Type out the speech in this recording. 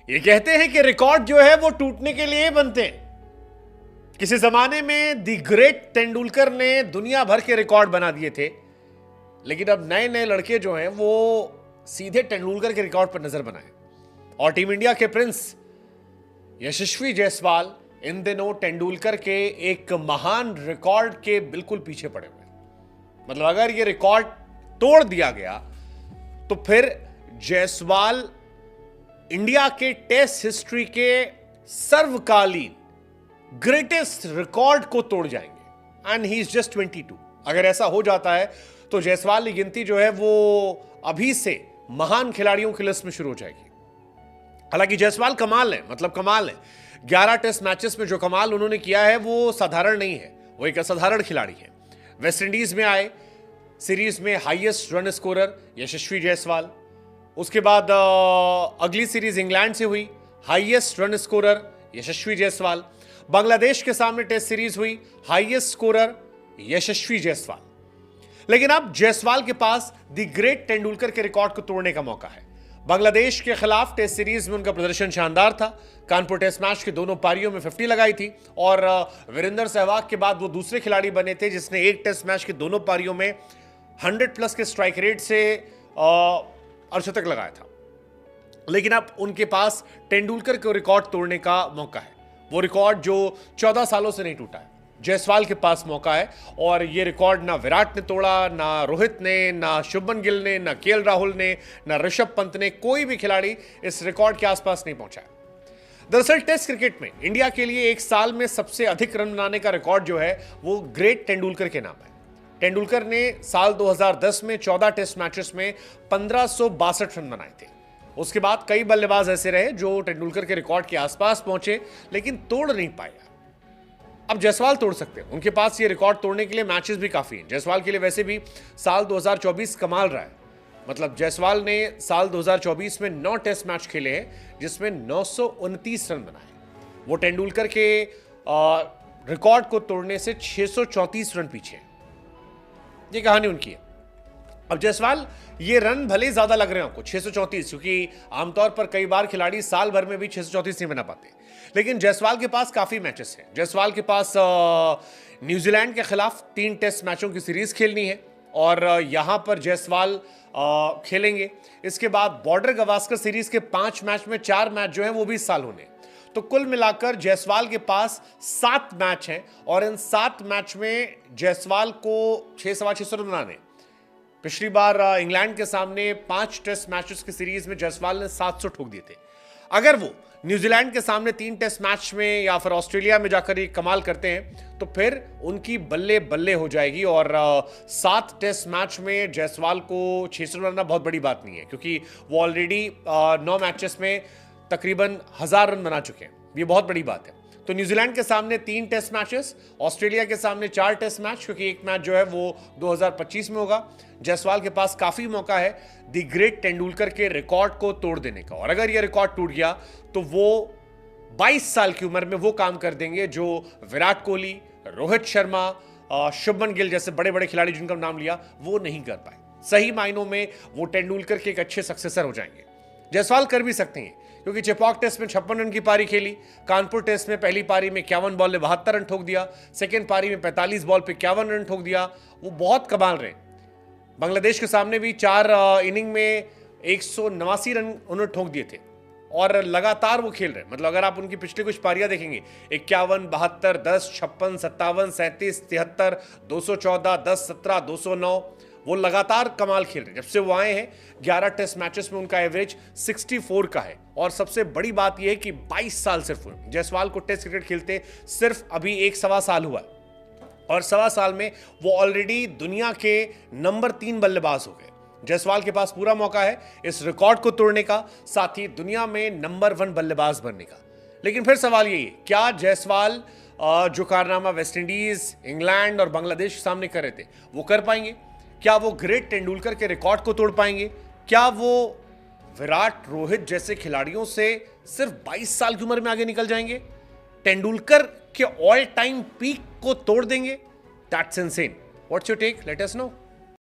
ये कहते हैं कि रिकॉर्ड जो है वो टूटने के लिए बनते हैं। किसी जमाने में द ग्रेट तेंदुलकर ने दुनिया भर के रिकॉर्ड बना दिए थे, लेकिन अब नए नए लड़के जो हैं वो सीधे तेंदुलकर के रिकॉर्ड पर नजर बनाए। और टीम इंडिया के प्रिंस यशस्वी जायसवाल इन दिनों तेंदुलकर के एक महान रिकॉर्ड के बिल्कुल पीछे पड़े हुए हैं। मतलब अगर ये रिकॉर्ड तोड़ दिया गया तो फिर जायसवाल इंडिया के टेस्ट हिस्ट्री के सर्वकालीन ग्रेटेस्ट रिकॉर्ड को तोड़ जाएंगे। And he is just 22। अगर ऐसा हो जाता है तो जायसवाल की गिनती जो है वो अभी से महान खिलाड़ियों की लिस्ट में शुरू हो जाएगी। हालांकि जायसवाल कमाल है, मतलब कमाल है। 11 टेस्ट मैचेस में जो कमाल उन्होंने किया है वो साधारण नहीं है, वो एक असाधारण खिलाड़ी है। वेस्ट इंडीज में आए, सीरीज में हाईएस्ट रन स्कोरर यशस्वी जायसवाल। उसके बाद अगली सीरीज इंग्लैंड से हुई, हाईएस्ट रन स्कोरर यशस्वी जायसवाल। बांग्लादेश के सामने टेस्ट सीरीज हुई, हाईएस्ट स्कोरर यशस्वी जायसवाल। लेकिन अब जायसवाल के पास द ग्रेट तेंदुलकर के रिकॉर्ड को तोड़ने का मौका है। बांग्लादेश के खिलाफ टेस्ट सीरीज में उनका प्रदर्शन शानदार था। कानपुर टेस्ट मैच के दोनों पारियों में 50 लगाई थी और वीरेंद्र सहवाग के बाद वो दूसरे खिलाड़ी बने थे जिसने एक टेस्ट मैच के दोनों पारियों में 100+ के स्ट्राइक रेट से अर्धशतक लगाया था। लेकिन अब उनके पास तेंदुलकर को रिकॉर्ड तोड़ने का मौका है, वो रिकॉर्ड जो 14 सालों से नहीं टूटा है। जायसवाल के पास मौका है और ये रिकॉर्ड ना विराट ने तोड़ा, ना रोहित ने, ना शुभमन गिल ने, ना केएल राहुल ने, ना ऋषभ पंत ने, कोई भी खिलाड़ी इस रिकॉर्ड के आसपास नहीं पहुंचा है। दरअसल टेस्ट क्रिकेट में इंडिया के लिए एक साल में सबसे अधिक रन बनाने का रिकॉर्ड जो है वो ग्रेट तेंदुलकर के नाम है। तेंदुलकर ने साल 2010 में 14 टेस्ट मैचेस में 1562 रन बनाए थे। उसके बाद कई बल्लेबाज ऐसे रहे जो तेंदुलकर के रिकॉर्ड के आसपास पहुंचे लेकिन तोड़ नहीं पाए। अब जायसवाल तोड़ सकते हैं, उनके पास ये रिकॉर्ड तोड़ने के लिए मैचेस भी काफी हैं। जायसवाल के लिए वैसे भी साल 2024 कमाल रहा है। मतलब जायसवाल ने साल 2024 में 9 टेस्ट मैच खेले हैं जिसमें 929 रन बनाए। वो तेंदुलकर के रिकॉर्ड को तोड़ने से 634 रन पीछे है। ये कहानी उनकी है। अब जायसवाल ये रन भले ही ज्यादा लग रहे हैं आपको 634, क्योंकि आमतौर पर कई बार खिलाड़ी साल भर में भी 634 नहीं बना पाते, लेकिन जायसवाल के पास काफी मैचेस हैं। जायसवाल के पास न्यूजीलैंड के खिलाफ 3 टेस्ट मैचों की सीरीज खेलनी है और यहां पर जायसवाल खेलेंगे। इसके बाद बॉर्डर गवास्कर सीरीज के 5 मैच में 4 मैच जो है वो भी इस साल होने। तो कुल मिलाकर जायसवाल के पास 7 मैच हैं और इन 7 मैच में जायसवाल को 600 रन बनाने। पिछली बार इंग्लैंड के सामने 5 टेस्ट मैचेस की सीरीज में जायसवाल ने 700 ठोक दिए थे। अगर वो न्यूजीलैंड के सामने 3 टेस्ट मैच में या फिर ऑस्ट्रेलिया में जाकर ये कमाल करते हैं तो फिर उनकी बल्ले बल्ले हो जाएगी। और 7 टेस्ट मैच में जायसवाल को 600 रन बहुत बड़ी बात नहीं है, क्योंकि वो ऑलरेडी 9 मैचेस में तकरीबन 1000 रन बना चुके हैं। ये बहुत बड़ी बात है। तो न्यूजीलैंड के सामने 3 टेस्ट मैचेस, ऑस्ट्रेलिया के सामने 4 टेस्ट मैच, क्योंकि एक मैच जो है वो 2025 में होगा। जायसवाल के पास काफी मौका है द ग्रेट तेंदुलकर के रिकॉर्ड को तोड़ देने का। और अगर ये रिकॉर्ड टूट गया तो वो 22 साल की उम्र में वो काम कर देंगे जो विराट कोहली, रोहित शर्मा, शुभमन गिल जैसे बड़े बड़े खिलाड़ी जिनका नाम लिया वो नहीं कर पाए। सही मायनों में वो तेंदुलकर के एक अच्छे सक्सेसर हो जाएंगे। जायसवाल कर भी सकते हैं, क्योंकि चेपॉक टेस्ट में 56 रन की पारी खेली, कानपुर टेस्ट में पहली पारी में 51 बॉल में 72 रन ठोक दिया, सेकेंड पारी में 45 बॉल पे 51 रन ठोक दिया। वो बहुत कमाल रहे। बांग्लादेश के सामने भी 4 इनिंग में 189 रन उन्होंने ठोक दिए थे और लगातार वो खेल रहे। मतलब अगर आप उनकी पिछली कुछ पारियां देखेंगे 51, 72, 10, 56, 57, 37, 73, 214, 10, 17, 209, वो लगातार कमाल खेल रहे। जब से वो आए हैं 11 टेस्ट मैचेस में उनका एवरेज 64 का है। और सबसे बड़ी बात यह है कि 22 साल सिर्फ जायसवाल को टेस्ट क्रिकेट खेलते सिर्फ अभी 1.25 साल हुआ है और 1.25 साल में वो ऑलरेडी दुनिया के नंबर 3 बल्लेबाज हो गए। जायसवाल के पास पूरा मौका है इस रिकॉर्ड को तोड़ने का, साथ ही दुनिया में नंबर 1 बल्लेबाज बनने का। लेकिन फिर सवाल यही है, क्या जायसवाल जो कारनामा वेस्ट इंडीज, इंग्लैंड और बांग्लादेश के सामने कर रहे थे वो कर पाएंगे? क्या वो ग्रेट तेंदुलकर के रिकॉर्ड को तोड़ पाएंगे? क्या वो विराट, रोहित जैसे खिलाड़ियों से सिर्फ 22 साल की उम्र में आगे निकल जाएंगे? तेंदुलकर के ऑल टाइम पीक को तोड़ देंगे? That's insane. What's your take? Let us no.